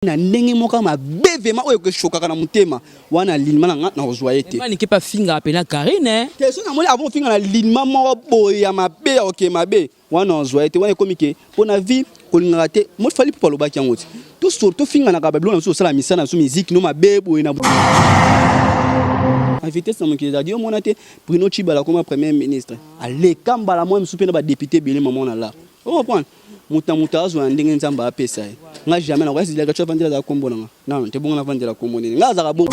na ndenge moka mabe vraiment oyo ke choka na mutema wana linement na na ozoyete mani ke pa finga apena Karine question na moli avant finga na linement mo boy ya mabe ok mabe wana ozoyete wana komike pona vie kolinga te mo fali pa loba kyango ti to surtout finga na ka babylon na so sala misana so musique no mabe boy na en vitesse na mokili radio mona te Bruno Chibala comme premier ministre allez kambala moi msupe na ba député belé maman na la on comprend muta azo ndenge nzamba apesa nga jamais na kwasi dilaka chova ndela za kombo nanga non te bonga na vandela kombo nini nga za ka bongo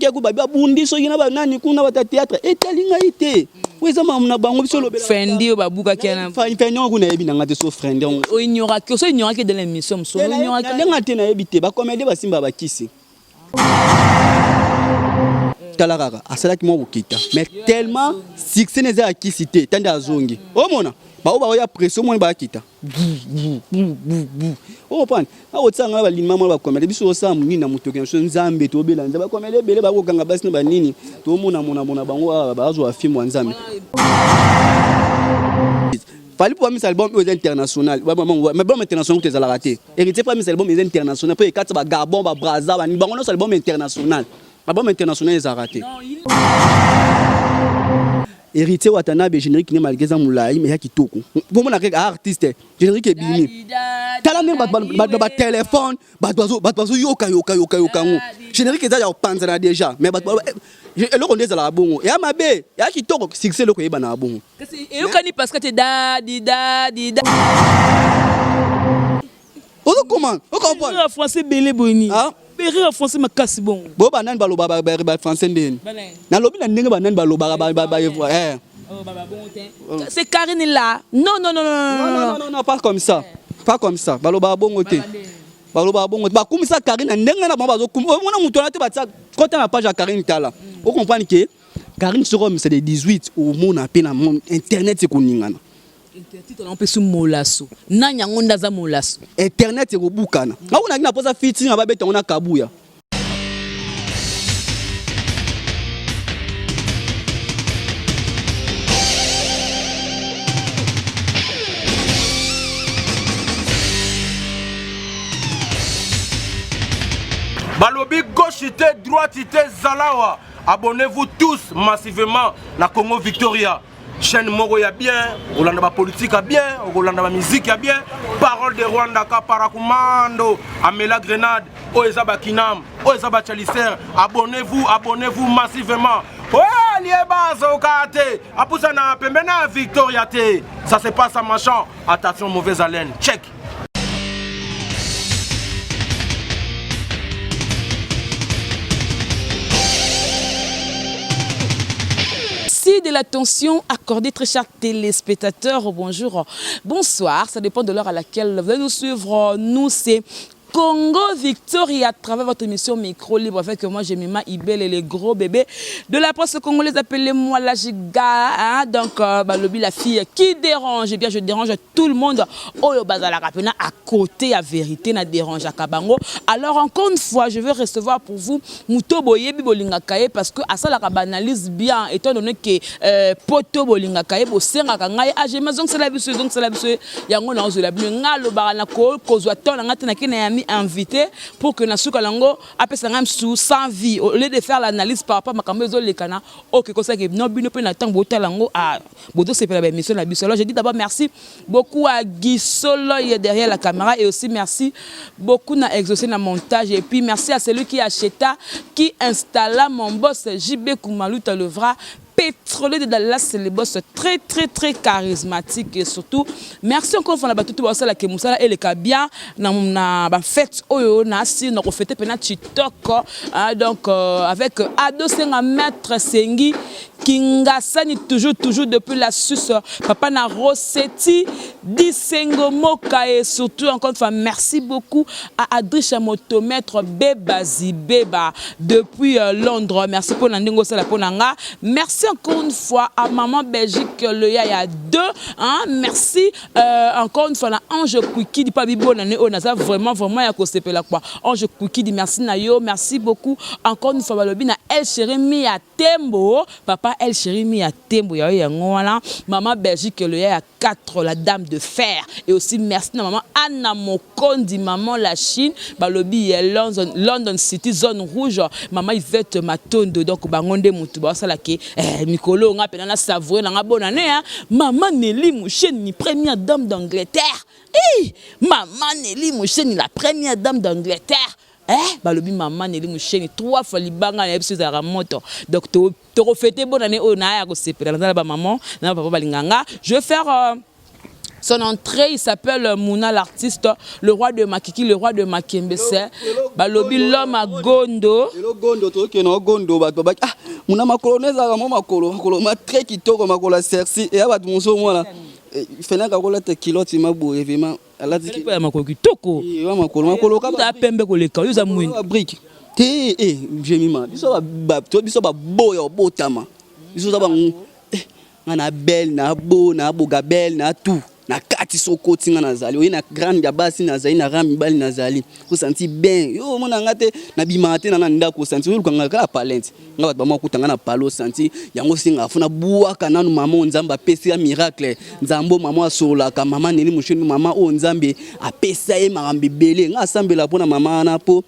ke ku babi abundi so yina ba nani kuna ba théâtre etalinga ite weza mamuna bango biso lobela fendi babuka kiana fendi kuna yebi nanga te so fendi o ignora que so ignora que dans l'émission so ignora que ndenga te na yebi te ba comédie ba simba ba kisi talaraka asalaki mo bokita mais tellement succès neza akisité tanda azongi o mona ba oba ya pression mo ba kita o pan a otsanga ba linima mo ba komela biso sa muni na mutoke so nzambe to bela nzaba komela bele ba ko kanga basi na ba nini to mona bango ba zo afimo nzambe fali pour mis album international ba album international te za la raté hérité pas mis album international pe quatre ba Gabon ba Brazza ba ni bango no album international album international est raté. Héritier Watanabe générique ni malgré ça moulay mais ya kitoko. Pour mon artiste générique est bini. Tala même ba téléphone, ba dozo yoka. Générique est déjà panza déjà mais ba le on est à la bongo. Ya mabe, ya kitoko succès le ko yeba na bongo. Et okani parce que te da. On comment? On comprend. Le français belé boni. Ah Rire français makasi bon. Bo ba nan baloba ba français ndeni. Na lobi na ndenge ba nan baloba ba Oh baba bon te. C'est Karine là. Non, pas comme ça. Pas comme ça. Baloba bongo te. Baloba bongo. Ba kumisa Karine ndenge na ba zo kum. Mona muto na te ba côté na page ya Karine tala. Vous comprenez que Karine Sorom c'est des 18 au monde à peine internet c'est koningana. Internet on peut sous molasso. Na nyango ndaza molasso. Internet ekobukana. Na una kina posa fiti na babeta ona kabuya. Balobi gauchité, droitité, Zalawa. Abonnez-vous tous massivement à Congo Victoria. Chaîne Moro ya bien, Olanda politique ya bien, Olanda musique ya bien, parole de Rwanda ka parakumando, Amela Grenade, Oezaba Kinam, Oezaba Chalicer. Abonnez-vous massivement. Ouais, Liebazo Kate, Apusana Pembena Victoria T. Ça se passe à Machan. Attention, mauvaise haleine. Check. De l'attention accordée, très chers téléspectateurs. Bonjour, bonsoir, ça dépend de l'heure à laquelle vous allez nous suivre. Nous, c'est Congo Victoria à travers votre émission Micro Libre avec moi, Jemima Ibel et les gros bébés de la presse congolaise. Appelez-moi la giga. Hein? Donc, la fille qui dérange. Eh bien, je dérange tout le monde. Oh, le bazar la rapena à côté, à vérité, na dérange à Kabango. Alors, encore une fois, je veux recevoir pour vous Mouto Boye Bibolinga Kaye parce que à ça, la analyse bien, étant donné que Poto Bolinga Kaye, Bosenga Kangaye, ah, j'ai maison que c'est la bise, donc c'est la bise, Yango na ozo la bise, Ngalo Baranako, Kozwaton, Nangatenaki, invité pour que Nasuka Lango appelle ça sous sans vie au lieu de faire l'analyse par rapport à Makambezo les cana OK comme ça que non bino pe na temps bota lango à bodo c'est la émission la bisolo. Je dis d'abord merci beaucoup à Guy Solo derrière la caméra et aussi merci beaucoup na exaucé na montage et puis merci à celui qui acheta qui installa mon boss JB Koumaluta Levra pétrolier de Dallas, c'est le boss très charismatique et surtout merci encore pour la batutu bossa la kemusala et le kabia na fête oyo na si na ko fêter pena TikTok donc avec Ado Senga maître Sengi Kingasani toujours depuis la Suisse papa na Rossetti Disengo Moka et surtout encore une fois merci beaucoup à Adricha Motomètre Bebazi Beba depuis Londres. Merci pour Nandingo Sala Ponanga. Merci encore une fois à Maman Belgique le Yaya 2 hein? Merci encore une fois à Ange Kwiki di Pabibo Nane Onaza vraiment ya kosepe la quoi Ange Kwiki di merci Nayo merci beaucoup encore une fois Balobi na El Chéri à Tembo papa papa elle chérie mi ya tembo ya yango wana maman Belgique le ya 4 la dame de fer et aussi merci na maman Anna Mokondi maman la Chine balobi ya London City zone rouge maman Yvette Matondo donc bangonde mutu ba sala ke mikolo nga pena na savourer na bonne année maman Nelly Moucheni ni première dame d'Angleterre. Maman Nelly Moucheni la première dame d'Angleterre. Balobi maman Nelly Moucheni 3 fois libanga na episode ya moto. Donc to refêter bonne année au na ya ko sepela na ba maman na papa balinganga. Je vais faire son entrée, il s'appelle Mouna l'artiste, le roi de Makiki, le roi de Makembese. Balobi l'homme à Gondo. Le Gondo to ke no Gondo ba Mouna makoloneza ka makolo ma très kitoko makola sersi et aba monso mwana. Fena ka kola te kilote mabu événement ala dit pas makolo kitoko. Wa makolo ka ta pembe ko leka yo za mwini. Brique. Jemima. Biso ba boya botama. Biso za ba ngana belle na boga belle na tout. Na kati soko tinga nazali oyi na grande ya basi nazali na rami bali nazali ko senti bien yo mona ngate na bimate na ndako senti yo kanga ka palente ngaba ba makutanga na palo senti yango singa afuna buaka nanu mama nzamba pesi ya miracle nzambo mama asola ka mama Nelly Moucheni mama o nzambe apesa ye marambe belé nga sambela pona mama na po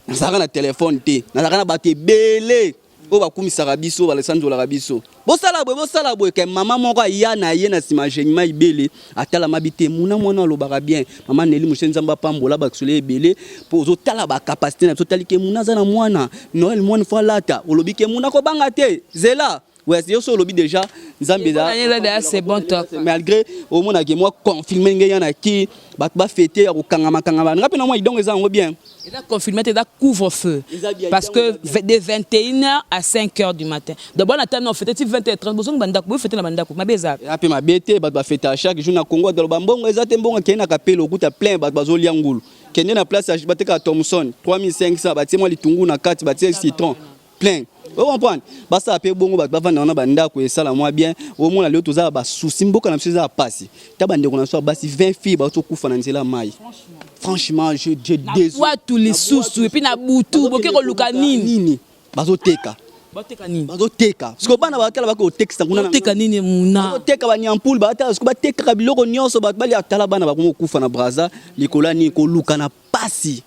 nazaka na telefone te nazaka na bate belé o bakumisaka biso balesanzola biso bosala boye ke mama moko ya na ye na sima jenima ibele atala mabite muna mwana lobaka bien mama Nelly Moucheni nzamba pambola bakisole ebele po zo tala ba capacité na totali ke muna za na mwana Noël mwana fois lata olobi ke muna ko banga te zela ouais c'est yo lobby déjà nzambe za c'est bon top malgré au monde que moi confirmer ngai yana ki ba fêter ko kangama ngapi na moi donc eza ngo bien il a confirmé il a couvre-feu parce que de 21h à 5h du matin d'abord na temps on fêter 20h30 bozong bandako bo fêter na bandako mabeza ape mabete ba fêter à chaque jour na Congo dans bambongo eza te mbongo ke na kapelo kuta plein ba bazolia ngulu kende na place ya bateka Thomson 3500 batie moi litungu na kati batie citron plein. Vous comprenez? Basta apé bongo ba vanda na banda ko esala moi bien. Au moins leo toza ba souci mboka na mseza passer. Ta bande ko na so basi 20 filles ba to kufa na nzela mai. Franchement, je désolé. Wa tous les sous et puis na butu boke ko luka nini. Bazoteka. Bateka nini? Bazoteka. Parce que bana ba tala ba ko texte nguna. Bateka nini muna? Bazoteka ba nyampoule ba tala ko bateka ka biloko nyonso ba bali atala bana ba ko kufa na braza likola ni ko luka na pasi.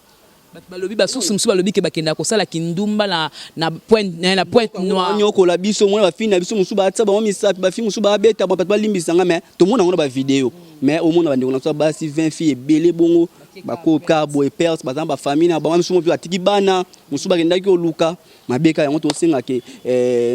Balobi ba source musu balobi ke bakenda ko sala kindumba na pointe noire nyoko la biso mona ba fini na biso musu ba tsa ba misapi ba fini musu ba beta ba pat limbisa nga mais to mona ngona ba vidéo mais au monde ba ndeko na so ba si 20 filles belé bongo ba ko kabo e pers ba zamba famille na ba musu mo bi atiki bana musu ba kenda ki oluka mabeka yango to singa ke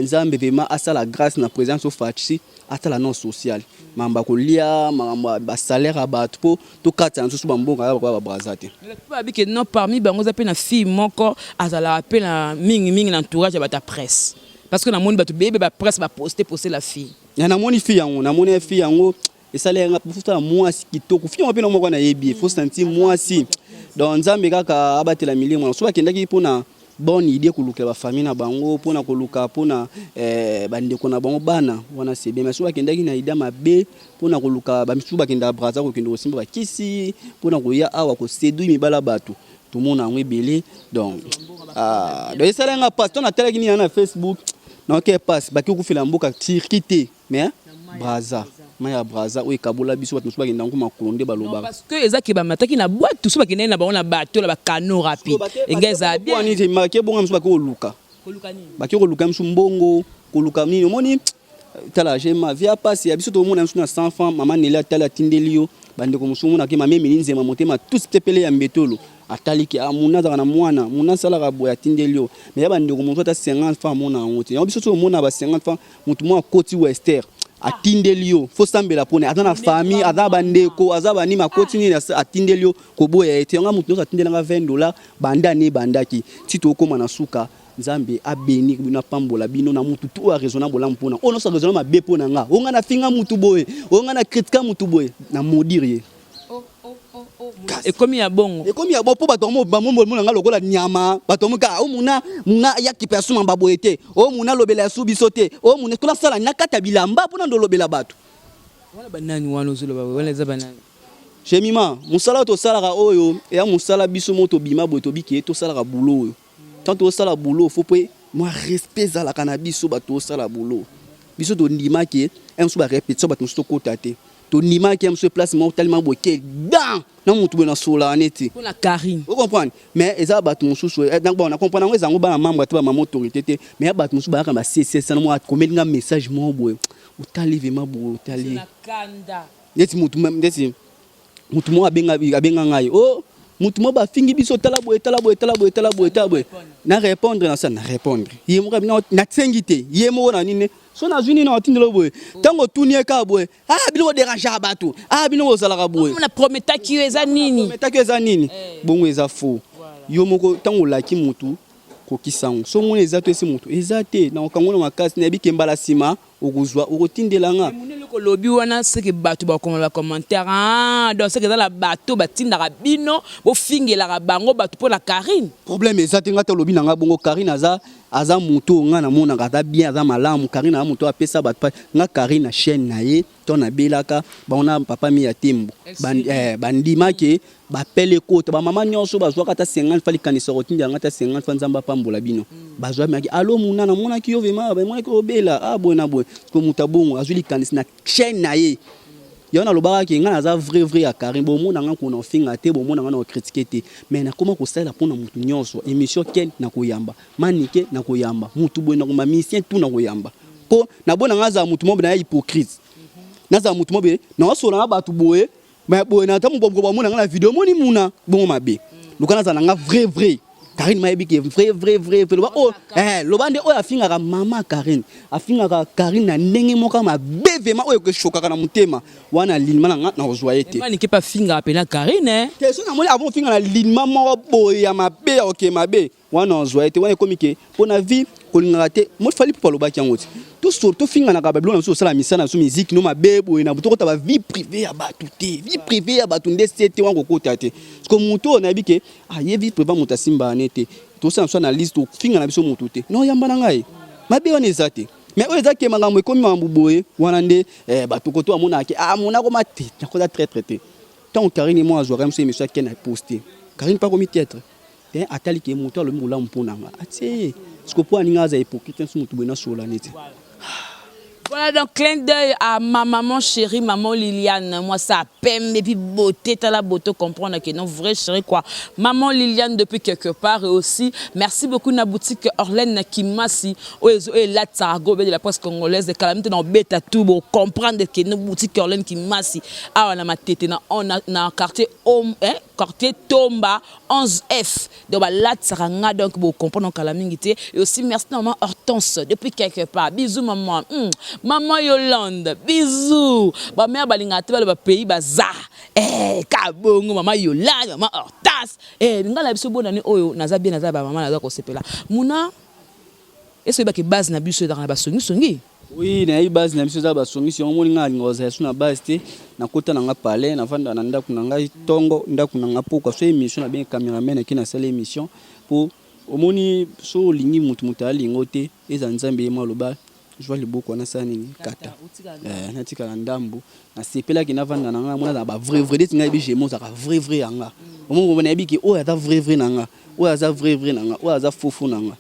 nzambe vraiment asala grâce na présence au fachi atala non social mamba ko lia mamba ba salaire abat po to kata nsusu ba mbonga ba brazate ba bike non parmi bango za pe na fille moko azala appel na mingi na entourage ya bata presse parce que na moni batu bébé ba presse ba poster la fille na moni fille yango na moni fille yango esala nga futa mwasi kitoko fille mo pe na moko na yebi faut sentir mwasi donc nzambe kaka abatela milimo na so ba kendaki pona bonne idée koluka ba famille na bango pona koluka pona bandeko na bango bana wana c'est bien mais so bakendaki na ida mabe pona koluka ba misu bakenda braza ko kendo simba kisi pona koya awa ko séduire mibala bato tout monde en rebelle donc donc ça nga passe ton atela kini na Facebook non que passe baki ko fela mboka tirkité mais braza maya braza o ekabola biso bato soba kenda ngoma konde baloba parce que ezaki ba mataki na boîte tout soba kenda na ba na bateau la ba canot rapide engeza bien ni marqué bonga soba ko luka nini baki ko luka msu mbongo ko luka nini omoni tala jema via passe ya biso to mona msu na 100 francs mama Nelly tala tindelio bande ko msu mona ke mame mininze ma motema tout tepele ya mbetolo ataliki amuna za na mwana muna sala ka boya tindelio mais ya bande ko msu ta 50 francs mona ngote ya biso to mona ba 50 francs mutu mo koti wester atindelio faut sambela pone azana famille azaba bandeko azaba ni makoti ni atindelio ko boya ete nga mutu no atindelanga $20 banda ni bandaki tito koma na suka nzambe abeni bina pambola bino na mutu to raisonnable mpona ono sa raisonnable mabe pona nga onga na finga mutu boye onga na critique mutu boye na modirier et comme ya bongo po bato mo mona nga lokola nyama bato mo ka o muna ya kipesu mamba boyete o muna lobela su bisote o muna tola sala na kata bilamba pona ndo lobela bato wala banani wana zolo ba wala za banani Chemima musala to sala ka oyo ya musala biso moto bima boye to biki to sala ka boulot oyo tant to sala boulot faut pe moi respect za la cannabis so bato sala boulot biso to ndima ke un so ba répétition ba to kota te to ndima ke un so place mo tellement boké dans na mutu bona sola neti pour la Karine. vous comprenez mais eza ba to so donc bon on comprend ngo ezango ba membre te ba ma autorité te mais ba to so ba ka ba CCS na mo commettre un message mo boye utali vraiment bo utali na kanda neti mutu même neti mutu mo abenga ngai oh mutu mo ba fingi biso tala boye na répondre na ça na répondre ye mo na tsengité ye mo na nini so na zuni na otindelo boye tango tunie ka boye bino déranger bato bino ozalaka boye na prometa ki eza nini bongo eza faux yo moko tango laki mutu kokisango so mona eza to esi mutu eza te na okango na makasi na biki mbala sima okuzwa okotindelanga munelo ko lobi wana c'est que bato ba komala commentaire donc c'est que dans la bato batindaka bino bo fingela bango bato pour la Karine problème eza te ngata lobi nanga bongo Karine aza mutu nga na mona ngata bien aza malamu Karine na mutu apesa bato nga Karine na chaîne na ye to na belaka baona papa mi ya tembo bandima ke bapele kota ba mama nyonso bazwa kata 50 fali kanisa rotinda ngata 50 fanzamba pambola bino bazwa maki allo muna na mona ki yo vema ba mona ki obela bona boy ko mutabongo azuli kanisa na chaîne na ye yona lobaka ki nga naza vrai ya Karine bo mona nga ko na finga te bo mona nga na critiquer te mais na koma ko sala pona mutu nyonso émission ken na koyamba manike na koyamba mutu boy na ko mamisien tout na koyamba po na bona nga za mutu mo na hypocrite na za mutu mo be na so na ba tu boye mais boy na tamu bobo ba mona nga na video moni muna bongo mabe lukana za nga vrai Karine m'a dit que vrai oh lobande oya fingaka mama Karine afingaka Karine na ndenge moka ma bevema oyo ke shokaka na mutema wana linma na ozoyete mani ke pa finga apena Karine te so na moli avant finga na linma mo boy ya mabe ok mabe wana ozoyete wana komike pona vie kolingaka te mo fali pa lobaki yango tout surtout finga na kabablo na so sala misana so musique no mabe boy na buto kota ba vie privée ya batu te vie privée ya batu ndesete wango kota te parce que muto na bike ye vie privée muta simba nete to sa na liste to finga na biso mutu te no yamba na ngai mabe wana ezate mais oyo ezake makambo ekomi mambu boye wana nde batu koto amona ke mona ko mate na ko très traité tant Karine moi azwa comme ça monsieur ken a posté Karine pas comme théâtre te atali ke mutu lo mbula mpona nga ati ce que pour aninga za hypocrite so mutu bona sola nete. Voilà donc clin d'œil à ma maman chérie, maman Liliane. Moi ça peine et puis beauté, t'as la beauté comprendre que non vrai chérie quoi. Maman Liliane depuis quelque part et aussi merci beaucoup na boutique Orlène Kimasi et la Tsarago de la presse congolaise de calamité dans bêta tout pour comprendre que nos boutique Orlène Kimasi on a ma tête on a quartier quartier Tomba 11F donc la Tsaranga donc pour comprendre calamité et aussi merci maman Hortense depuis quelque part. Bisous maman. Maman Yolande, bisous. Ba mère balinga te ba pays baza. Kabongo maman Yolande, maman Hortas. Ngala biso bonani oyo naza bien naza ba maman naza ko sepela. Muna est-ce que base na biso dans ba songi? Oui, na base na biso za ba songi si on molinga ngoza so na base te na kota na nga palais na vanda na ndaku na ngai tongo ndaku na nga poka so émission na bien cameraman qui na sala émission pour omoni so lingi mutu mutali ngote eza nzambe ma loba je vois le beaucoup na sani kata na tika ndambu na sepela ki na vanda na nga mona ba vrai dit ngai bi jemo za vrai anga omongo bona bi ki o ya vrai nanga o ya za vrai nanga o ya za fofu nanga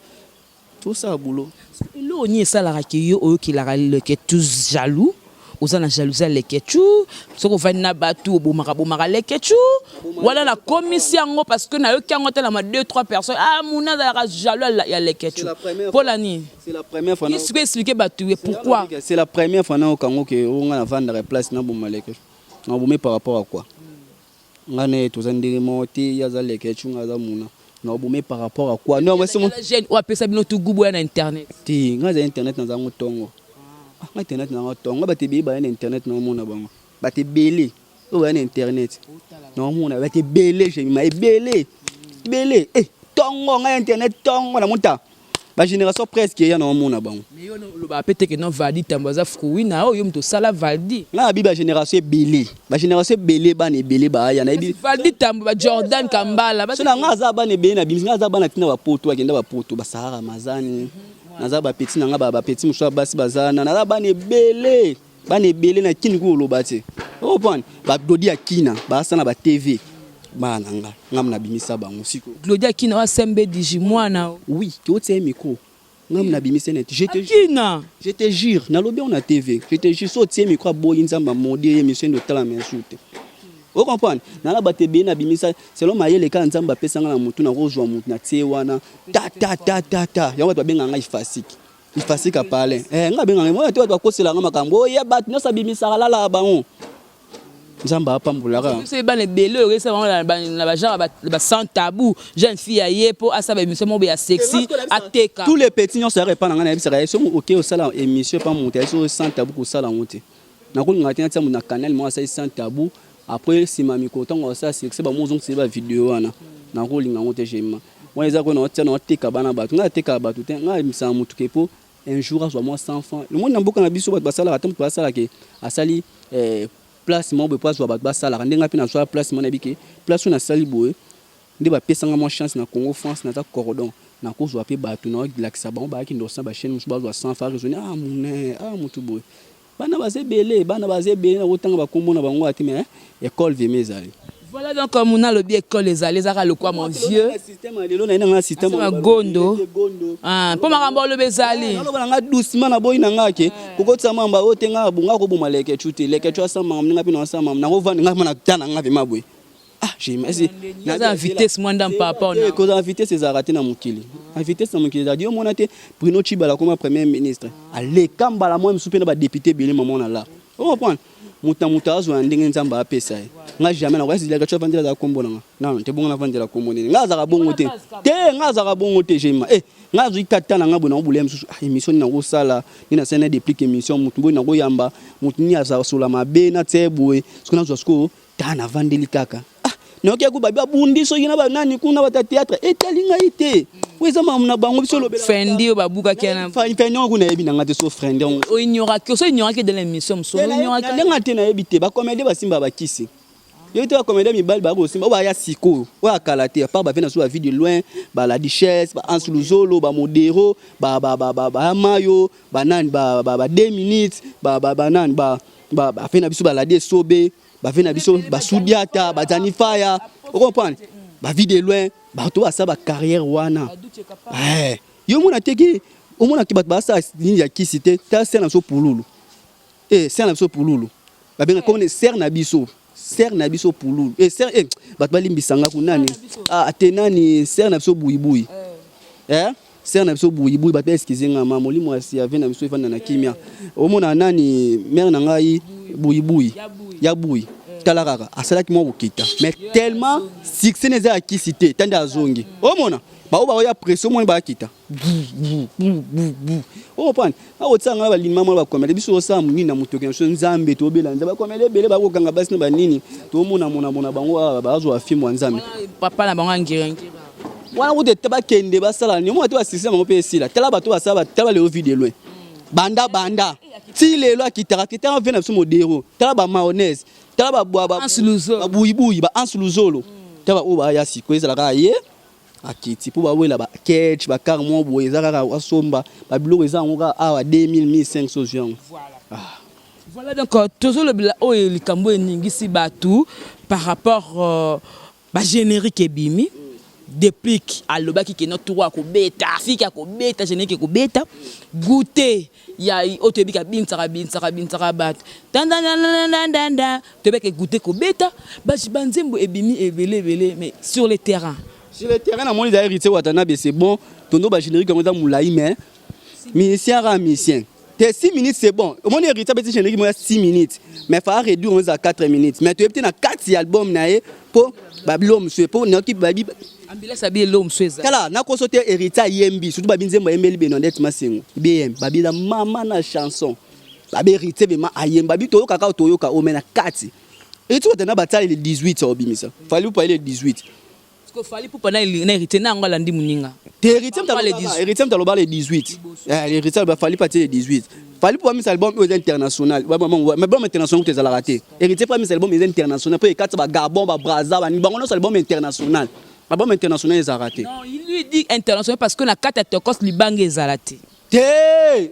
tout ça boulot lo ni sala ka ki yo o ki la le ke tous jaloux osana jalousie le kechu soko va na batu bomaka le kechu wala la commission parce que na yo kango tela ma 2-3 personnes muna da jaloux ya le kechu pour l'année c'est la première fois il faut expliquer batu pourquoi c'est la première fois na kango que on a vendre place na bomale kechu na bomé par rapport à quoi ngane to zandiri moti ya za le kechu ngaza muna na bomé par rapport à quoi non moi c'est mon jeune ou apesa bino tout gubu na internet ti ngaza internet na zango tongo internet na tongo ba te be ba na internet na mona bango ba te belé o ba na internet na mona ba te belé je ma belé tongo nga internet tongo na monta ba génération presque ya na mona bango mais yo lo ba pété que non validi tambaza fruit na o yo mto sala validi na bi ba génération belé ba ne belé ba ya na bi validi tambo ba Jordan Kambala ba so na nga za ba ne belé na bi nga za ba na tina ba poto akenda ba poto ba Sahara Mazani naza ba petit nanga ba petit muso basi bazana naza bane belé na kini ko lobate o bon ba dodi akina ba sana ba TV ba nanga ngamna bimisa ba musiko Glodia kina wa sembe diji mwana oui ki otie micro ngam na bimisa net je te jure na lobi on a TV je te jure so tie micro boy nzamba modé émission de talent insulte vous comprenez na la batebe na bimisa selon mayele ka nzamba pesa nga na mutu na rozwa mutu na tie wana ta yango to benga nga ifasiki a parler nga benga nga to to kosela nga makambo ya bat no sabimisa lala bango nzamba apambulaka c'est ban les belé récemment na ba genre ba sans tabou jeune fille aye pour asaba émission mo be sexy ateka tous les petits non ça répand nga na bisa ça OK au sala émission pas monter sur sans tabou ko sala monter na ko ngatina tsa na canal moi ça sans tabou après si mami ko tango ça c'est ba mozong c'est ba vidéo wana na ko linga monter jema moi eza ko na teka bana batu nga teka batu te nga misa mutu kepo un jour à moi sans enfant le monde na mboka na biso ba basala atam to basala ke asali place mo be pas wa ba sala ndenga pe na so place mo na bike place na sali boye ndi ba pesa nga mo chance na Congo France na ta cordon na ko zo pe ba tu na relaxa ba ba ki ndo sa ba chaîne mo ba zo sans fa raisonner mutu boye bana ba ze belé na otanga ba kombo na bango ati mais école vemezali. Voilà donc comme on a le bien école les allées à le quoi mon vieux système lelo na nga système gondo pour makambo le bezali na ba nga doucement na boy na nga ke ko tsama mba otenga bunga ko buma leke chuti leke chwa sama nga pina sama na ko vanda nga mana tana nga vema boy j'ai merci na vitesse mwanda papa on ko za vitesse za raté na mukili a vitesse na mukili za dio mona te Bruno Chibala comme premier ministre ale kamba la moi msupe na ba député belé maman na la on comprend mutazo ndenge nzamba apesa nga jamais na kwasi leka chwa vandela za kombo na non te bonga na vandela kombo ni nga za ka bongo te nga za ka bongo te jema nga zo ikata na nga bona obule msusu émission na ko sala ni na sene déplique émission mutu bo na ko yamba mutu ni aza sola mabe na tsebwe sikona zo sko ta na vandeli kaka noki ya kuba bundi so yina ba nani kuna ba théâtre etalinga ite weza mamuna bango biso lobela fendi babuka kiana fendi kuna yebi na ngate so fendi o ignora que so ignora que dans l'émission so ignora que lenga te na yebite ba comédie ba simba ba kisi yote ba comédie mi bal ba go simba ba ya siko wa kalate pa ba vena so vie de loin ba la duchesse ba Anse Luzolo ba modero ba mayo ba nani ba 2 minutes ba nani ba fena biso ba la de sobe ba vena biso ba sudiata ba zanifaya vous comprenez ba vie de loin ba to asa ba carrière wana yo mona teki o mona ki ba sa ligne ya kisite ta ser na so pululu ser na so pululu ba benga comme ser na biso pululu ser ba limbisanga kunani atenani ser na biso buibui ser na biso buibui ba excuse nga ma molimo asi ave na biso ifana na kimia o mona nani mère na ngai buibui ya bui talaraka asalaki mo bokita mais tellement succès neza ya kisite tande azongi o mona ba oba ya pression mo ba kita o pan a otsanga ba linima mo ba komela biso osa mungi na mutoke so nzambe to bela nzamba komela bele ba ko kanga basi na ba nini to mona bango ba zo afimo nzambe papa na bango ngirengi wana ko te taba kende ba sala ni mo to ba système mo pe sila tala ba to ba sala tala le video loin banda si lelo akitaka vena biso modero tala ba mayonnaise tala ba boa ba buibui ba Anse Luzolo tala o ba ya siko ezala ka ye akiti po ba wela ba catch ba car mo bo ezala ka asomba ba bilo eza ngoka awa 2000 1500 jours voilà donc toujours le o likambo eningisi batu par rapport ba générique ebimi depuis alobaki ke notre roi ko beta fika ko beta générique ko beta goûter ya otebika bintsaka bat tanda tebeke goûter ko beta ba banzembo ebimi ebele mais sur le terrain na moni da hérité watana be c'est bon tondo ba générique comme ça moulaï mais musicien T'es 6 minutes, c'est bon. Au moins, hérité petit générique, moi 6 minutes. Mais il faut réduire à 4 minutes. Mais tu es peut-être dans 4 albums pour Babylon, pour Noki Babi. Ambulance a bien l'homme, c'est ça. Kala, na consulté hérité IMB, surtout Babinze Mbeli Benodet Masengo. BM, Babi la maman na chanson. Babi hérité bema IMB, Babi Toyo Kaka Toyo Ka Omena 4. Et tu vois, tu as bataille le 18, ça obimisa. Fallait vous parler le 18. Parce qu'il fallait pour pendant hérité na ngala ndi muninga. Hérité m'taloba le 18. Hérité ba fallait partir le 18. Fallait pour mis album international. Mais bon international que tu as raté. Hérité pas mis album international pour 4 ba Gabon ba Brazza ba ni bango album international. Album international ils a raté. Non, il lui dit international parce que na 4 tokos libange ils a raté.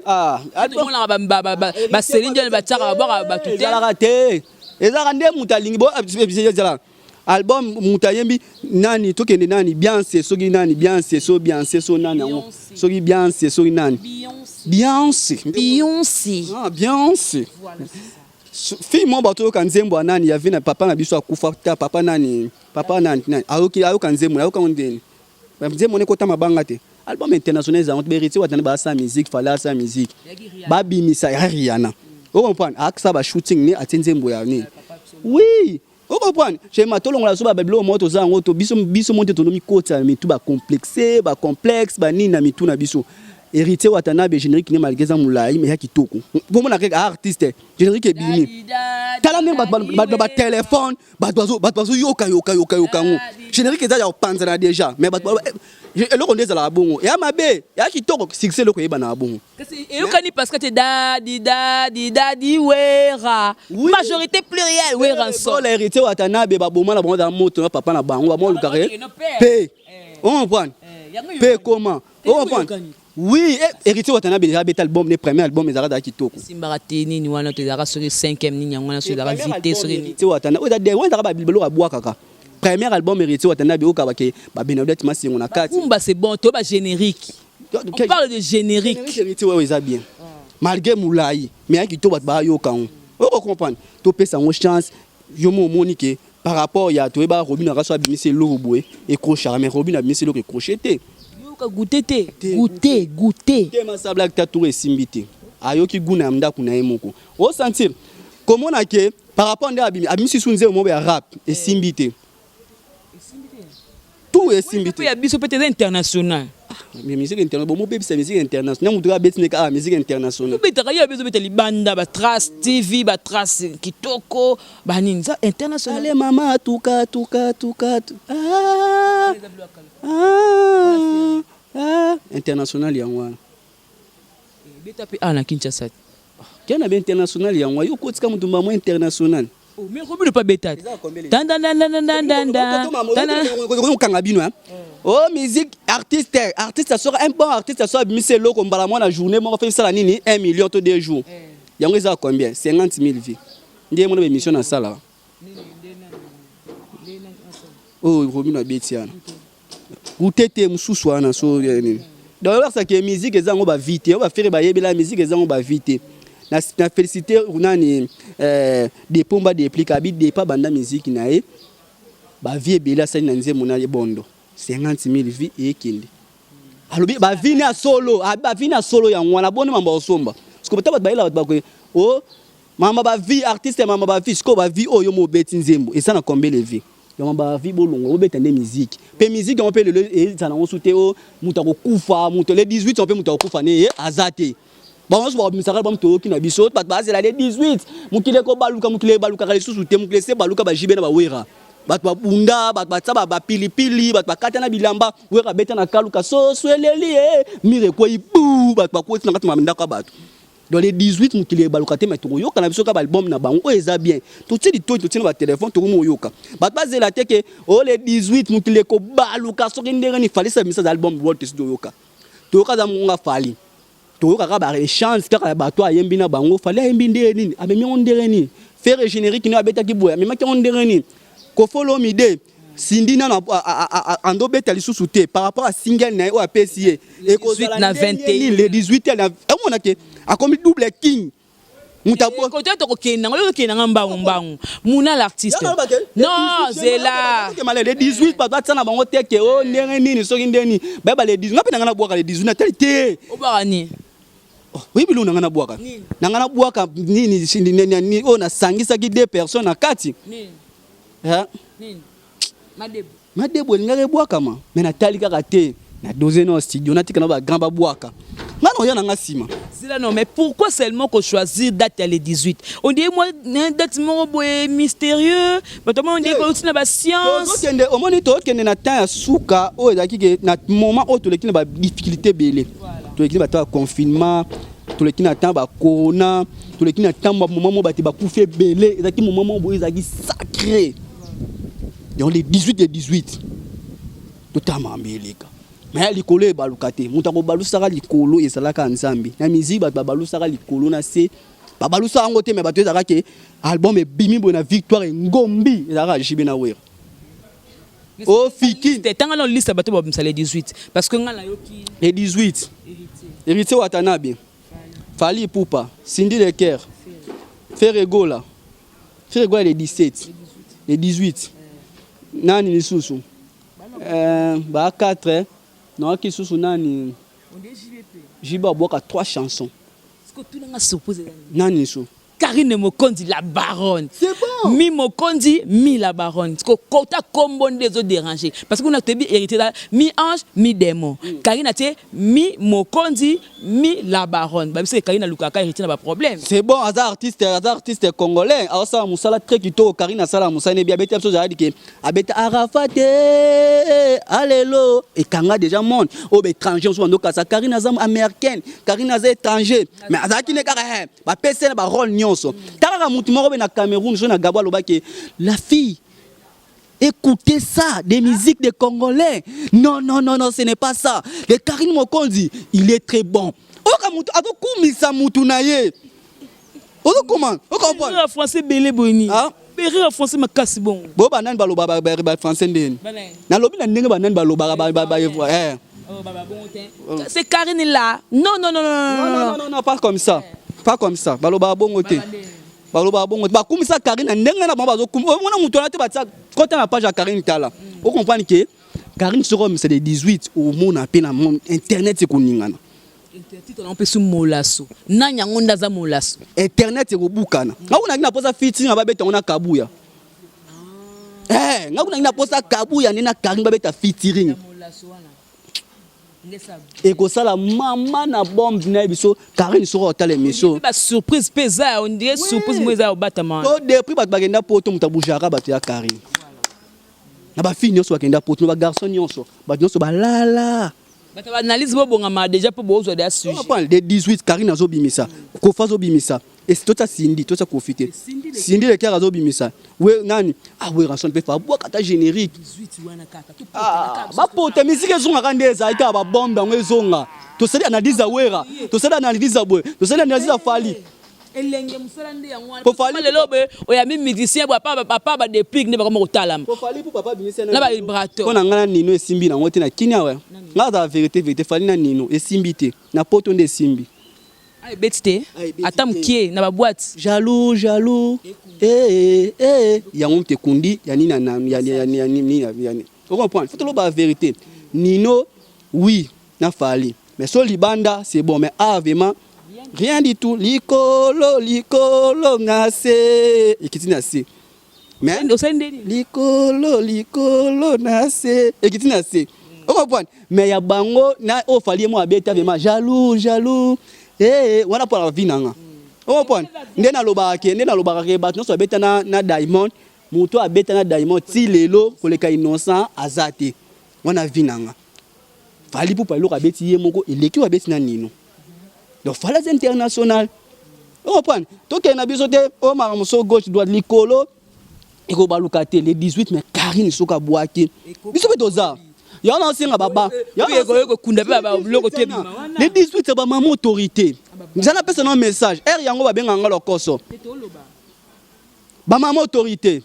Album la ba Céline Dion ba tsaka ba tout. Ils a raté. Ils a raté mutalingi bo album mutayembi nani tokende nani Beyoncé soki nani Beyoncé so nani soki Beyoncé soki nani Beyoncé ah Beyoncé voilà fille mon bato kanzembo nani ya vina papa na biso akufa papa nani ayoki kanzembo ayoka ondeni nzembo ne kota mabanga te album international za honte beriti watana ba sa musique fala sa musique ba bimisa ya Rihanna o comprendre aksa ba shooting ni atenzembo ya ni oui o comprendre je matolongola so ba babilo moto za ngoto biso monte tonomi kota mitu ba complexe ba nini na mitu na biso héritier watanabe générique ni malgré ça moulai mais ya kitoko pour mon artiste générique bini tala ne ba téléphone ba dozo yoka générique za ya panza déjà mais ba eloko ndeza la bongo ya mabe ya kitoko succès loko yeba na bongo kasi eyokani parce que te dadi wera majorité plurielle wera so la héritier watanabe ba boma na bongo da moto na papa na bango ba mo lukare pe on comprend pe comment on comprend oui héritier watanabe déjà bet album le premier album ezara da kitoko simbarateni ni wana to ezara sur 5e ni nyangwana sur la vité sur héritier watanabe o da de wanda ba bilbelo ka bwa kaka premier album héritier watanabe o ka ba ke ba Benedette Masingo na kati kumba c'est bon to ba générique on parle de générique héritier ouais ça bien malgré moulai mais ya kitoko ba yo ka on comprendre to pesa ngo chance yo mo monique par rapport ya to ba Robin raso abimisi loboué et crochet mais Robin abimisi lo crocheté goûter tema sa blague tatour esimbité ayoki guna mda kuna yemoko o sentir comment na ke par rapport à abimisi sunze mo ba rap esimbité tout esimbité ya biso peut-être international mais musique internationale bon mo bébé c'est musique internationale mu tuka betine ka musique internationale peut-être ya biso peut-être libanda ba trace TV ba trace kitoko ba nini ça international ale mama tuka international yango beta pe ana Kinshasa kana be international yango yo kotika mutumba mo international mais Robin pas beta dan kanga bino hein oh musique artiste sera un bon artiste sera bimisi loko mbala mo na journée mo fait ça la nini 1 million to 2 jours yango eza combien 50 000 vies ndiye mo na émission na sala oh Robin na betiana utete mususu wana so nini donc ça que musique ezango ba vite on va faire ba yebela musique ezango ba vite na féliciter nani des pomba des plicabi des pas banda musique nae ba vie bela sa na nzemo na bondo 50 000 vies et kindi alobi ba vie na solo ya ngwana boni mamba osomba parce que bataba baila ba ko oh mama ba vie artiste mama ba vie sko ba vie oyo mo beti nzembo et ça na combien de vie yama ba vie bolongo obeta ne musique pe musique on peut le et ça na on souté o mutako kufa muto le 18 on peut mutako kufa ne azate bon on se va misaka ba muto ki na biso bat base la le 18 mukile ko baluka kale susu te mukile se baluka ba jibe na ba wera bat ba bunda bat sa ba pilipili bat ba kata na bilamba wera beta na kaluka so sweleli mire ko ibu bat ba ko tina kata mamenda ka batu dans les 18 mukile baluka te mais to yoka na biso ka album na bango eza bien to tsi to tina ba téléphone to mo yoka bat base la te ke o les 18 mukile ko baluka so kindere ni fali sa misa album world to yoka to yoka za munga fali to yoka ka ba chance ka ba to ayembi na bango fali ayembi ndere nini abemi ondere nini faire générique ni abeta ki boya mais maki ondere nini ko follow mi de Sindina na ando beta lisusu te par rapport à single na o APCA et ko na 21 le 18 na on a ke a comme double king mutabo ko to ko kena ngolo kena ngamba muna l'artiste non c'est là que mal le 18 pas batsa na bango te ke o ndenge nini soki ndeni ba le 18 ngapena ngana bwaka le 18 na talité o barani oui bilu ngana bwaka ngana bwaka nini o na sangisa ki 2 personnes na kati nini ha nini madebo ngare bwaka ma mais na talika kate na doze no studio na tika na ba grand ba bwaka ngano ya na ngasima c'est non mais pourquoi seulement qu'on choisir date les 18 on dit moi date mo boy mystérieux mais tout le monde dit que na ba science to kende o moni to kende na temps ya suka o ezaki ke na moment o to lekina ba difficulté belé to lekina ba ta confinement to lekina temps ba corona to lekina temps ba moment mo ba te ba kufe belé ezaki moment mo boy ezaki sacré dans les 18 totalement ambeleka mais likolo ebalukate mutako balusaka likolo esalaka nzambi na musique ba balusaka likolo na se ba balusaka ngote mais bato ezaka ke album ebimi bona victoire ngombi ezaka jibe na wera Oh fiki. Tant que liste bateau ba les 18 parce que ngala yoki Les 18. Héritier Watanabe. Fali Poupa. Cindy Leker. Ferregola. Ferregola les 17. Les 18. Nani ni susu. Ba 4. Non qui susu nani. Jiba boka 3 chansons. Est-ce que tout le monde s'oppose? Nani ni susu. Karine Mokondi la baronne. C'est bon. Mi Mokondi, mi la baronne. Parce que kota combo des autres dérangés. Parce qu'on a été hérité là, mi ange, mi démon. Karine a été mi Mokondi, mi la baronne. Bah c'est Karine Lukaka hérité n'a pas problème. C'est bon, hasard artiste congolais. Alors ça musala très kito Karine Sala Moussa ne bien bête chose a dit que abeta Arafate allélo et kanga déjà monde au étranger on soit donc ça Karine Azam américaine, Karine Azam étranger. Mais azaki qui ne kara ba PC ba rôle nyonso. Kara mutu moko na Cameroun je na Gabwa loba que la fille écoutez ça, des musiques de Congolais. Non, non, non, non, ce n'est pas ça. Le Karine Mokondi, il est très bon. Ako kumisa mutu na ye. Ozo comment? O comprend? Le français belé boni. Ah, le français makasi bon. Bo banan baloba ba français ndeni. Na lobi na ndenge banan baloba Oh baba bon. C'est Karine là. Non non non non non non pas comme ça. Pas comme ça. Baloba bongo te. Baloba bongo. Ba kumisa Karine ndenge na bamba zo kum. Mona mutu na te ba côté na page à Karine Tala. Vous comprenez que Karine Sorom c'est des 18 au monde à peine à mon internet c'est koningana. Internet on peut sous molasso. Nanya ngonda za molasso. Internet c'est kobukana. Ngakuna ngina posa featuring ababeta ona kabuya. Ngakuna ngina posa kabuya nina Karine babeta featuring. Et que ça la maman na bombe na biso Karine sera au l'émission. Ba surprise pesa on dirait surprise moza au battement. To depuis ba bagenda poto mutabujara ba ya Karine. Na ba fille nyonso bakenda poto ba garçon nyonso ba nyonso ba lala. Ba ta analyse bo bonga déjà pour bozo de sujet. On parle de 18 Karine azo bimisa. Ko fazo bimisa. Et c'est tout ça Cindy, tout ça profiter. Cindy le cœur azo bimisa. Ouais nani? Ah ouais rançon peut faire bois kata générique. 18 wana kaka. Ah ba poto musique ezonga kandeza ita ba bombe ngezonga. To sali analyse wera. To sali analyse boy. To sali analyse fali. Elenge musala nde yango wana. Po fali lelo be oya mi musicien ba papa ba depuis ne ba comme otalama. Po fali pour papa bimisa na ba vibrato. Kona ngana nino esimbi na ngote na kinya we. Ngada la vérité fali na nino esimbi te. Na poto nde esimbi. Ay betite. Atam kie na ba boîte. Jaloux. Yango te kundi ya nina na ya. Vous comprenez? Faut la vérité. Nino oui, na fali. Mais sur libanda c'est bon mais vraiment rien du tout. Likolo nase. Ekiti nase. Mais likolo nase. Ekiti nase. Vous comprenez? Mais ya bango na o fali mo abeta vraiment jaloux. Wana pour la vie nanga. Vous comprenez? Ndena lobaka ba no so abeta na Diamond. Muto abeta na Diamond ti lelo koleka innocent azate. Wana vie nanga. Fali pour pas lo abeti ye moko eleki abeti na nino. Donc fallait international. Vous comprenez? Donc il y a besoin de au maramoso gauche droite likolo et ko balukate les 18 mais Karine soka boaki. Biso betoza. Il y a aussi un baba. Les 18 c'est ba maman autorité. Nous allons passer un message. Yango ba benga lo koso. Ba maman autorité.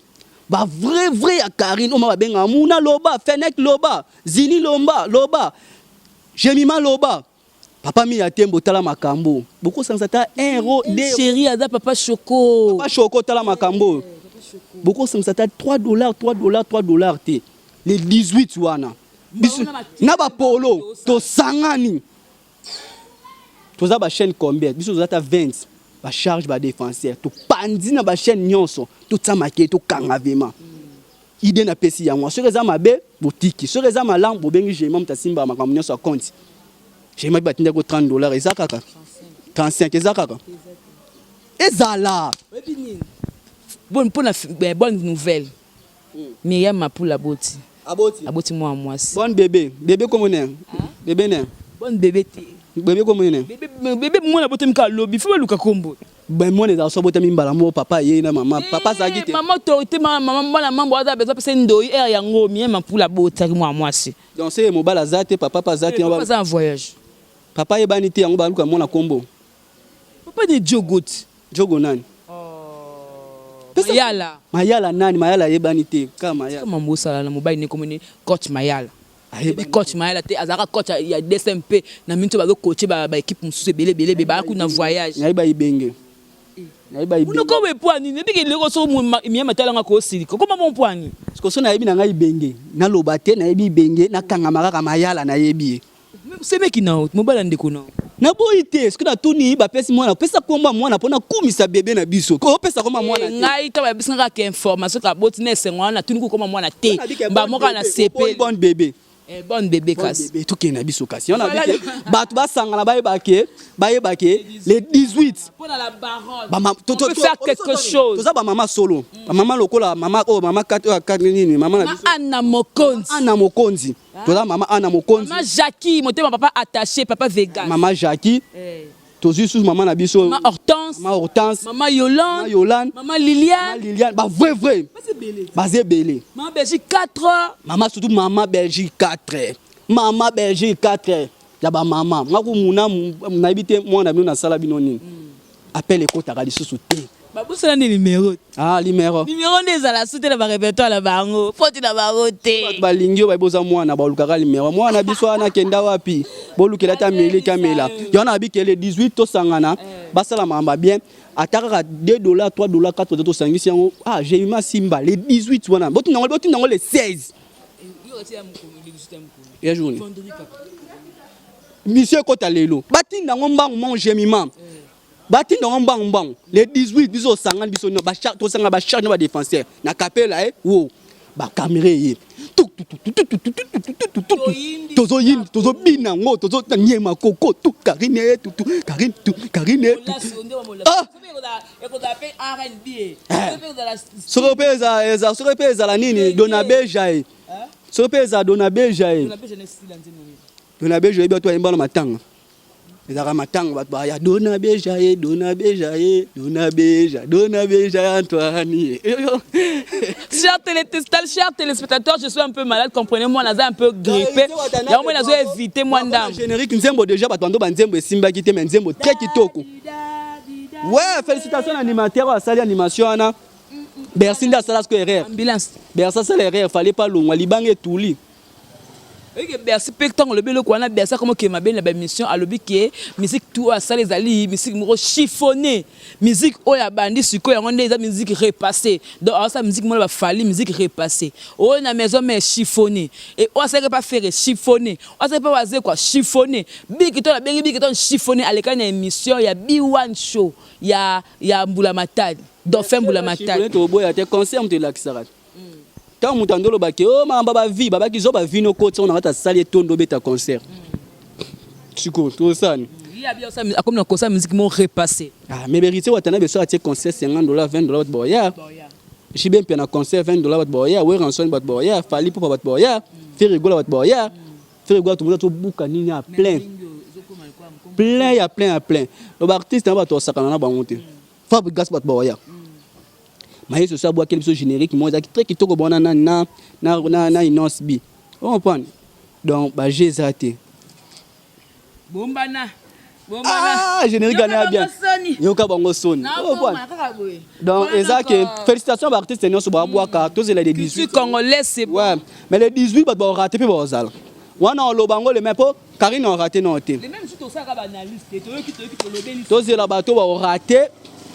Ba vrai à Karine o ma benga muna loba, Fenek loba, Zini loba. Jemima loba. Papa mi atembo tala makambo. Beaucoup sans ça un euro de chérie ada papa Choco. Papa Choco tala makambo. Beaucoup sans ça $3 té. Les 18 wana. Na ba polo to sangani. Toza ba chaîne combien? Biso zata 20. Ba charge ba défenseur. To pandi na ba chaîne nyonso. To tsamake to kangavema. Idée na pesi ya moi. Sur les amabe boutique. Sur les amalam bo bengi je mam ta simba makambo nyonso compte. J'ai mis $30 et ça kaka 35 et ça kaka et ça là bonne nouvelle Myriam Mapoula aboti moi moi bon bébé comment on est bébé né bon bébé comment on est bébé moi na botem ka lobby faut luka kombo ben moi les aso botem mbala mo papa yé na maman papa ça gité maman autorité maman bana mambo ada besoin pesa ndoi air yango Myriam Mapoula aboti moi si donc c'est mobile azate papa azate on va en voyage. Papa est banité en bas comme mon combo. Papa de Jogot. Jogo nani? Mayala nani Mayala yebanité ka Mayala. Comment mbosala na mobile ne comme coach Mayala. Et coach Mayala te azara coach ya DSMP na minto ba coacher ba équipe mususu belé ba ku na voyage. Naiba ibenge. Naiba ibenge. Uno ko we poani ne biki leko so mi matala nga ko sili. Comment mon poani? Parce que so na yebi na ngai ibenge. Na lobate na yebi ibenge na kangama ka Mayala na yebi. C'est mec qui na mobile ndeko na. Na boité ce que na tuni ba pesi mwana pesa komba mwana pona kumisa bébé na biso. Ko pesa koma mwana te. Ngai ta ba bisinga ka information ka boti na sengwa na tuni ko koma mwana te. Ba moka na CP. Bon bébé. Bon bébé casse. Bébé tout qui na biso kasi. On a dit que batu ba sangana ba yebake les 18. Pour la baronne. On peut faire quelque chose. Tout ça ba maman solo. Maman lokola maman maman 4 nini maman na biso. Anna Mokonzi. Tout ça maman Anna Mokonzi. Maman Jackie, mon papa attaché, papa vegan. Maman Jackie. Tous sous maman na biso. Maman Hortense. Maman Yolande. Maman Liliane. Bah vrai. Basé belé. Maman Belgique 4. Maman surtout maman Belgique 4. Maman Belgique 4. Ya ba maman. Ngaku muna na habité moi na bino na sala bino nini. Appelle ekota ka lisusu te. Ba bosala ni numéro. Numéro. Numéro ndezala soute na ba répertoire la bango. Faut na ba roté. Ba lingio ba boza mwana ba lukaka numéro. Mwana biso ana kenda wapi? Bolukela ta meli kamela. Yona abikele 18 to sangana. Basala mamba bien. Ataka $2, $3, $4 to sangisi yango. J'ai eu ma simba les 18 wana. Botu nango les 16. Ya journée. Monsieur Kota lelo. Bati nango mbangu mon gemima. Bati nango mbangu. Les 18 biso sangana biso no ba charge to sangana ba charge no ba défenseur. Na capela wo. Ba caméra ye. Tozo yin tozo binango tozo nyema koko tu Karine tu Karine. Ah. Surprise la nini dona bejae. Surprise dona bejae. Dona bejae ba to imba na matanga. Ezaka matanga ba ba ya dona bejae Antoine. Chers téléspectateurs, je suis un peu malade, comprenez-moi, naza un peu grippé. Ya moi nazo éviter moi ndam. Générique nzembo déjà batando ba nzembo esimba kite mais nzembo très kitoko. Ouais, félicitations animateur à sali animation ana. Bercy nda sala ko erreur. Ambulance. Bercy sala erreur, fallait pas longwa libange touli. Et Bercy pecton le belo ko na Bercy comme que ma belle la mission à lobi que musique tout à ça les ali musique mo chiffonné musique oya bandi siko ya ngonde eza musique repassée donc ça musique mo ba fali musique repassée o na maison mais chiffonné et on sait pas faire chiffonné on sait pas wazer quoi chiffonné big to chiffonné à l'écran émission ya B1 show ya Mbula Matadi Dauphin Mbula Matadi to boya te concert de l'Axarat. Tant mutandolo baki oh mamba ba vie baba kizo ba vie no côté on a sali tondo beta concert. Chiko to ça. Il y a bien ça comme le concert musique mon repassé. Mais vérité watana beso atie concert $50 $20 boya. Je bien pe na concert $20 boya, we ranson bat boya, fali pour bat boya, faire rigoler bat boya. Faire rigoler tout le monde to buka nini à plein. Plein ya plein. Le artiste na ba to sakana na bangote. Fab gas bat boya. Mais ce soit bois quelque chose générique moi très qui toko bona na inonce bi on comprend donc ba j'ai zaté bombana générique gagné bien yoka bango soni donc exact félicitations ba artiste non so ba bois ka tous les 18 congolais c'est ouais mais les 18 ba raté pe ba zala wana on lo bango le même po Karine on raté non té les même tout ça ka ba analyste to lobeli tous les bateau ba raté.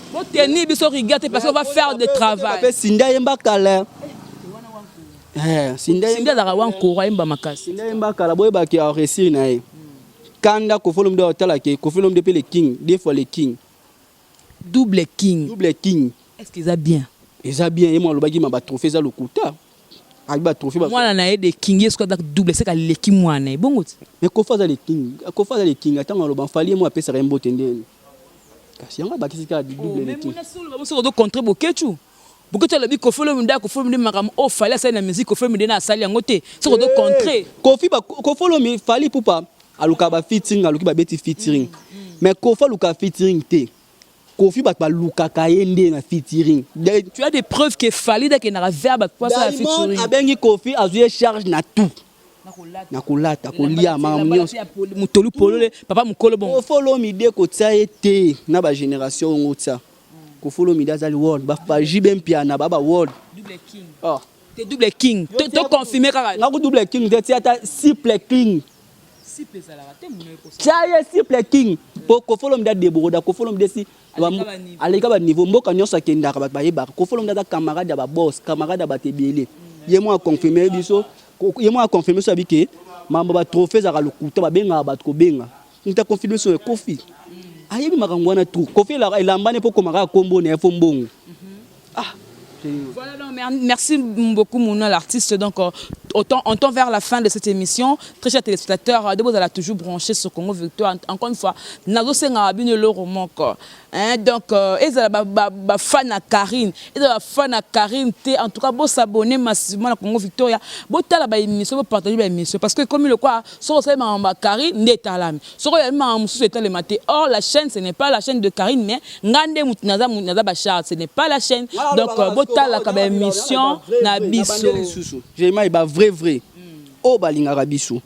Bon tenir biso rigate parce qu'on va faire du travail. Sinda yemba kala. Sinda da wan ko yemba makasi. Sinda yemba kala boy ba ki a réussir na e. Kanda ko folom de hôtel ke ko folom depuis le king, des fois le king. Double king. Est-ce qu'ils a bien? Ils a bien et moi le bagi ma ba trophée za lokuta. Ai ba trophée ba. Moi na e de king est-ce que double c'est ka le king moi na bongo. Mais ko fa za le king, attends le ban fali moi pesa rembo tendele. Kasi yanga bakisika double le king. Mais on doit contrer bokechu. Bokechu le bi ko folom de makam o fallait ça na musique ko folom de na sali yangote. C'est on doit contrer. Ko folom fali pour pas aluka ba featuring aluki ba beti featuring. Mais ko fa luka featuring te. Kofi ba luka kayende na featuring. Tu as des preuves que fali da que na verbe quoi ça featuring. Abengi Kofi azuye charge na tout. Na kolata kolia mamnyo mutolu polole papa mukolo bon follow mi de ko tsa ete na ba génération ngotsa Kofolo Midazali world ba Jibem Piana baba world Double king. oh T'es double king. Tu confirmé quand même. nga ko double king de tiata triple king Siple ça là. T'es mon épouse. tiaye triple king po Kofolo Mida deboda Kofolo Midesi aleka ba niveau mboka nyonso akendaka ba yeba Kofolo Mida camarade ba boss camarade ba tebele ye mo a confirmer biso ye mo a confirmer so abike mambo ba trophée za lokuta ba benga ba ko benga nta confirmer so Kofi ayebi makambo wana tout Kofi la elambane po komaka kombo na fo mbongo ah. Voilà, donc, merci beaucoup, Mouno, l'artiste. Donc, on tend vers la fin de cette émission. Très chers téléspectateurs, vous allez toujours brancher sur Congo Victoire. Encore une fois, nous avons le roman. Donc, ils ont fan à Karine. Ils ont fan à Karine. En tout cas, vous s'abonner massivement à Congo Victoria. Vous avez émission, vous partagez l'émission. Parce que, comme le quoi, si vous avez Karine, n'est pas là. Si vous avez le matin. Or, la chaîne, ce n'est pas la chaîne de Karine, mais ce n'est pas la chaîne. Donc, la émission na biso j'ai mai ba vrai o balinga ka biso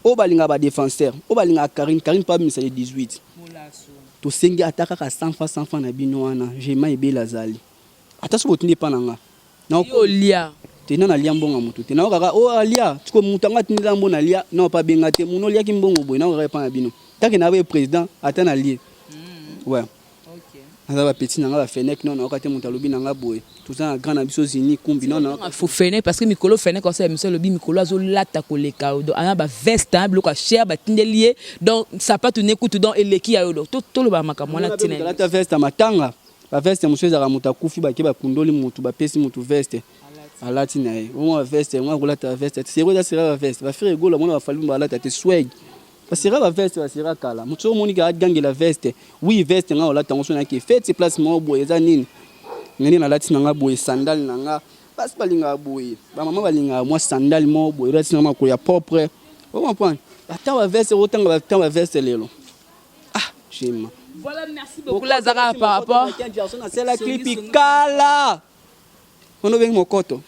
o balinga ba défenseur o balinga Karine pas mis 18 to sengi ataka ka 100 francs na bino wana j'ai mai be lazali ata so tindi pananga na olia tena na lia mbonga mutu tena kaka o alia tiko mutanga tindi lambo na lia na pa benga te muno lia ki mbongo boy na ka pa na bino taki na ba président ata na lie ouais nga ba petit nga ba fenek non okate mutalobi nga boy tout ça grand ambition ni kumbi non faut fenek parce que mikolo fenek comme ça monsieur lobi mikolo azo lata koleka do ana ba veste hein bloka cher ba tindelier donc ça pas tourner coup donc eleki ya do to lo ba makamwa na tina la veste matanga ba veste monsieur za muta kufi ba ke ba kundoli mutu ba pesi mutu veste alati na ye o veste moi ko lata veste c'est quoi ça sera veste ba faire golo mona ba falu ba lata te swag basira ba veste basira kala mutu moni ga gangi la veste oui veste nga ola tango sona ke fait se place mo boye za nini ngeni na lati nga boye sandal nga pas balinga boye ba mama balinga moi sandal mo boye lati nga ko ya propre o comprendre ata ba veste o tanga ba veste lelo ah j'aime. Voilà, merci beaucoup Lazara par rapport c'est la clip kala ono beng mokoto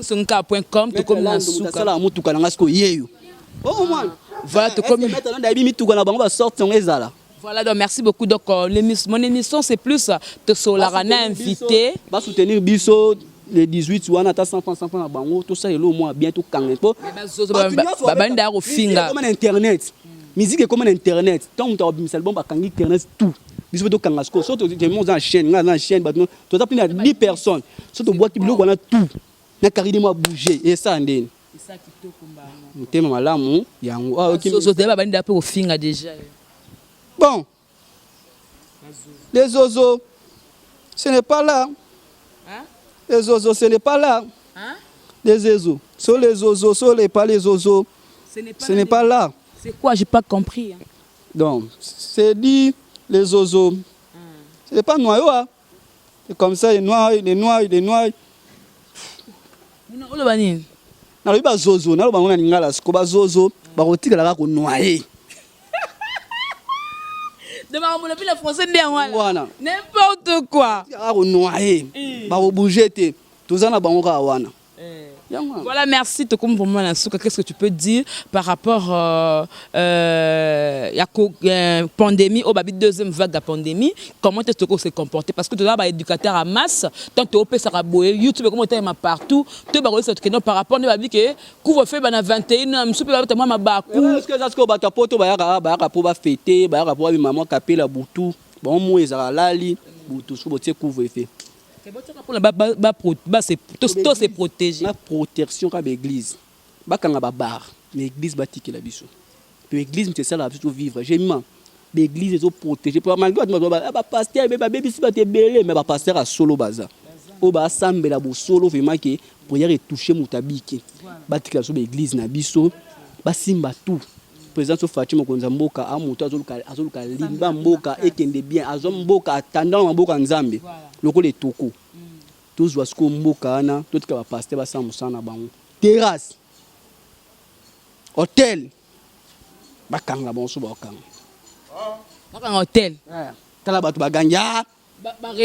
sonka.com to comme na suka sala mutu kana ngasko yeyo oh man. Voilà, voilà, donc merci beaucoup. Donc, mon émission, c'est plus de Solarana invité. Va soutenir Bisso le 18 ou on a 100 francs à Bango, tout ça est là au moins bientôt quand comme internet. Musique est comme internet. Tant que tu as album à internet tout. Bisso to kangasko, surtout des mondes en chaîne, dans chaîne, tu as plus de 10 personnes. Surtout boîte qui bloque on a tout. Na carrément moi bouger et ça ndeni. C'est ça qui te combat. Mutema malamu yango ah OK zozo deba bandi ape ofinga déjà bon les zozo ce n'est pas là hein les zozo ce n'est pas là hein les zozo sur les zozo sur les pas les zozo ce n'est pas là c'est quoi j'ai pas compris hein? Donc c'est dit les zozo c'est pas noyau hein c'est comme ça les noirs Muna olo banini na lobi bazozo na loba ngona ningala siko bazozo bakotikala ka ko noyer de ma mon le français ndé wana n'importe quoi ka ko noyer ba ko bouger te tozana bango ka wana. Voilà, merci. Qu'est-ce que tu peux dire par rapport à la pandémie, au deuxième vague de la pandémie? Comment est-ce que tu s'est comporté? Parce que tu es éducateur à masse, tant que tu es YouTube, comment tu es partout, tu es par rapport à que couvre-feu 21, je suis pas ma bakou. Est-ce que ça se combat ta pote pour fêter, pour maman capé la boutou, bon moi ils ont lali, boutou sous votre couvre-feu. C'est protégé. La protection de l'église. Bakanga bar, l'église batiki la biso. L'église c'est ça la biso vivre. J'aime l'église est protégée. Pour malgré ba pasteur bébé si ba te belé mais ba pasteur a solo baza. O ba sambe la bo solo vraiment que prière est toucher mutabiki. Batiki la so l'église na biso ba simba tout. Président Fatima Konzamboka amuto azoluka limba mboka ekende bien azomboka attendant mboka nzambe loko le toko tous wasko mboka na tout ka pasteur ba samusana bango terrasse hôtel bakanga bonso bakanga hôtel kala batu baganja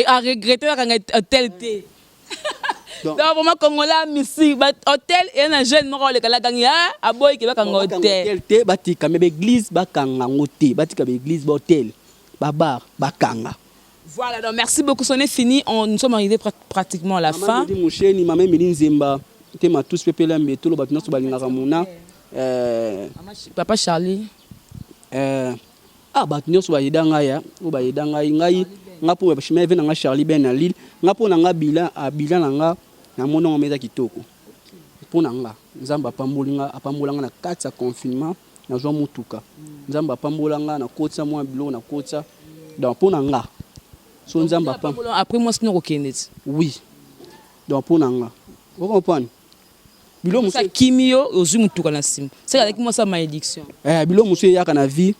a regretter bakanga hôtel té. Donc vraiment Congolais musique hôtel et un jeune moko le kala gangi a boy ki bakanga hôtel té batika mais église bakanga ngoté batika église ba hôtel ba bar bakanga Voilà, donc merci beaucoup. On est fini. Nous sommes arrivés pratiquement à la fin. Mon cher, ni maman Méline Zemba. T'es ma tous pépé là, mais tout le bâtiment sur Balina Ramona. Papa Charlie. Bâtiment sur Balina Ngaya. Ou Balina Ngaya. Nga pour chemin vient nga Charlie Ben Alil. Nga pour nga bilan à bilan nga. Na mon nom meza kitoko. Pour nga. Nzamba pambolinga apambolanga na 4 confinement. Na joa mutuka. Nzamba pambolanga na kotsa moi bilo na kotsa. Donc pour nga. So nzamba pam. Après moi sinon okenet. Oui. Donc pour nga. Vous comprenez? Bilo musa kimio ozu mutuka na sim. C'est avec moi ça malédiction. Bilo musa ya kana vie.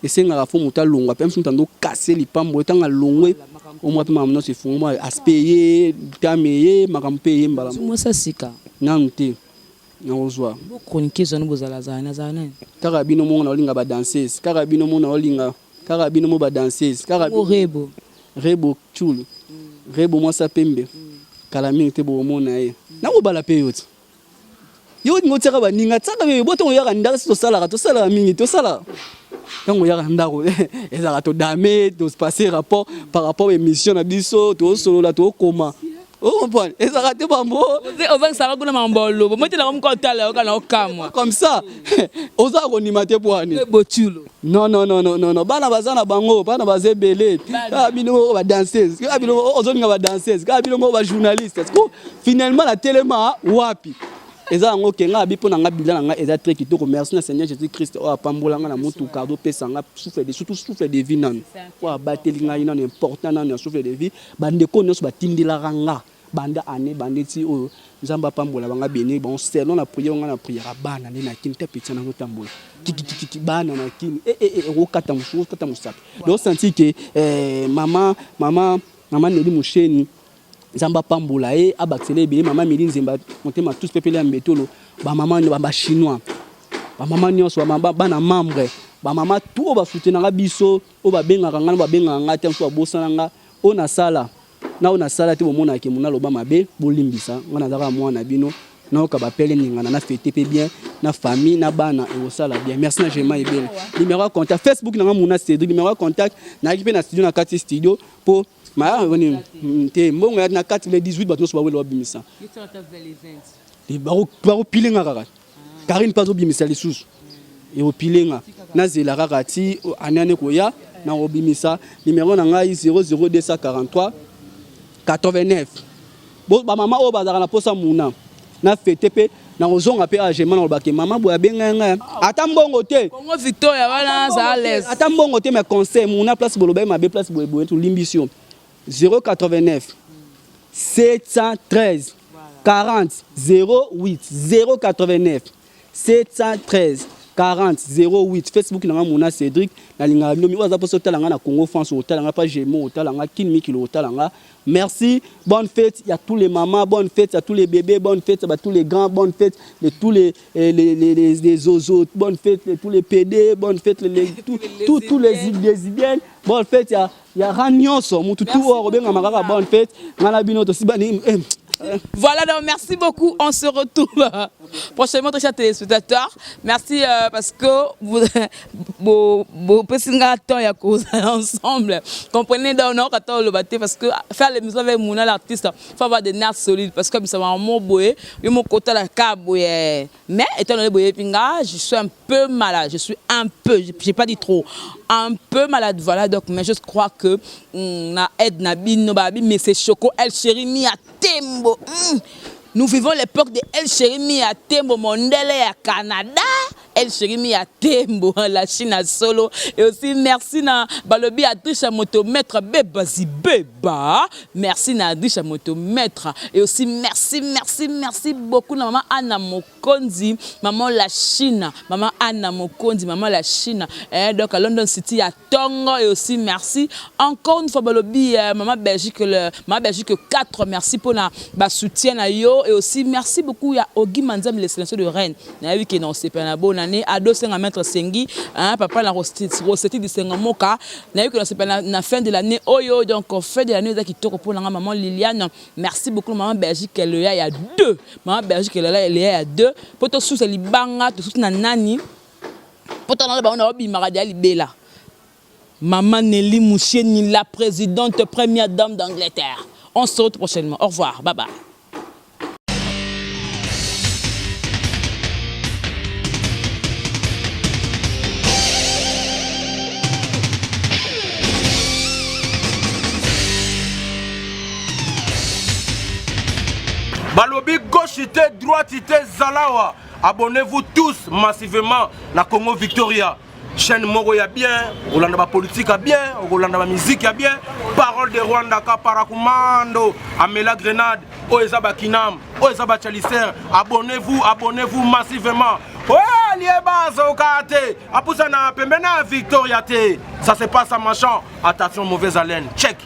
Et c'est nga fo muta longa pem so tando casser li pambo tanga longwe. Au moins ma non c'est fou moi aspeye tameye makampeye mbala. Moi ça sika. Nante. N'ozwa. Bo chroniquer zone bozala zana zana. Karabino mo na olinga ba danseuse. Karabino mo na olinga. Karabino mo ba danseuse. Karabino rebo. Rebo chulu. Rebo moi ça pembe. Kalami te bo mo na ye. Na ko bala pe yote. Yo ngotaka ba ninga tsaka be boto ya kanda to sala mingi to sala. Quand on y a un daro, ils ont damé, de se passer rapport par rapport à l'émission de biso, to solo la to comment. Oh bon, ils ont raté pas mot. On va savoir qu'on a un bolo. Moi tu l'as comme quand là, on a au camp. Comme ça, aux a renimaté pour ani. Non. Bana bazana bango, bana bazé belé. Kabino va danser, kabino ozonga va danser, kabino va journaliste. Finalement la téléma wapi. Eza ngo kenga bi pona nga bilana nga eza très kitoko merci na Seigneur Jésus Christ o apambola nga na mutu cadeau pesa nga souffle de surtout souffle de vie nan wa bateli nga ina important nan souffle de vie bande ko nyos batindila nga banda ane bandeti o nzamba pambola banga beni bon selon la prière nga na prière bana na kini te petit na ngotambola kiki bana na kini ro kata musaka donc senti que maman Neli Musheni Zamba pambola abaxele bien maman Méline Zemba montema tous pepele mbetolo ba maman ba chinois ba maman nyonso ba na membre ba maman tout ba soutenir nga biso o ba benga nga ba benga nga te so bosana nga ona sala te bomona ke mona loba mabe bolimbisa ngana zaka mwana bino na ka ba pele ninga na fête pe bien na famille na bana et au sala bien merci na Jema ebele numéro contact Facebook na mona Cédric numéro contact na ki pe na studio na kati studio pour ma te mbongo ya na 4 le 18 bato so bawelo bimisa les baro pilenga kaka Karine pas obimisa les sous et au pilenga na zela kaka ti anane koya na obimisa numéro na ngai 00243 89 bo ba mama o bazaka na posa muna na fete pe na ozonga pe agema na lobake mama boya benga ata mbongo te Congo Victoria wana za à l'aise ata mbongo te mais conseil muna place boloba ma be place boye to limbition 089 713 40 08 089 713 40 08 Facebook na mona Cédric na linga nomi waza poso talanga na Congo France au talanga pas Gémo au talanga kinmi kilo au talanga merci bonne fête il y a tous les mamans bonne fête il y a tous les bébés bonne fête il y a tous les grands bonne fête de tous les oiseaux bonne fête tous les PD bonne fête tous les idéennes bonne fête il y a ranionso mutu tout robenga makaka bonne fête ngana bino to sibani Voilà, donc merci beaucoup. On se retrouve prochainement, très chers téléspectateurs. Merci parce que vous ensemble. Comprenez donc parce que faire les musiques avec Mouna l'artiste, il faut avoir des nerfs solides parce que ça va en mot boé, il mon côté la caboye. Mais étant donné boye pinga, je suis un peu malade. Je suis un peu, j'ai pas dit trop, un peu malade. Voilà, donc mais je crois que na aide na bino babi mais c'est choco El Chéri mi à Tembo. Nous vivons l'époque de El Chéri à Tembo, Mondele à Canada, El Chéri à Tembo, la Chine à Solo. Et aussi merci na Balobi à Drisha Motomètre, Bebazi Beba. Merci na Drisha Motomètre. Et aussi merci beaucoup na maman Anna Mokonzi, maman la Chine, maman Anna Mokonzi, maman la Chine. Et donc à London City à Tongo. Et aussi merci encore une fois Balobi, maman Belgique 4. Merci pour la soutien à yo. Et aussi merci beaucoup à Ogi Manzam, le silencieux de Rennes. Na wi ke na osepa na bonne année à 200 mètres Sengi, papa la roseti de Sengamoka. Na wi ke na osepa na fin de l'année oyo donc fin de l'année qui toko pour la maman Liliane. Merci beaucoup maman Belgique elle il y a 2. Maman Belgique elle y a 2. Poto sous libanga to sous na nani. Poto na ba on a obi maradi ali bela. Maman Nelly Moucheni, la présidente première dame d'Angleterre. On se retrouve prochainement. Au revoir. Bye bye. Balobi gauchité, droitité, Zalawa. Abonnez-vous tous massivement na Congo Victoria. Chaîne Moro ya bien, Rolanda politique a bien, Rolanda musique a bien. Parole de Rwanda ka parakumando, Amela Grenade, Oezaba Kinam, Oezaba Chalicer. Abonnez-vous massivement. Ouais, lieba Zokate. Apousa na pembena Victoria te. Ça se passe à machin. Attention, mauvaise haleine. Check.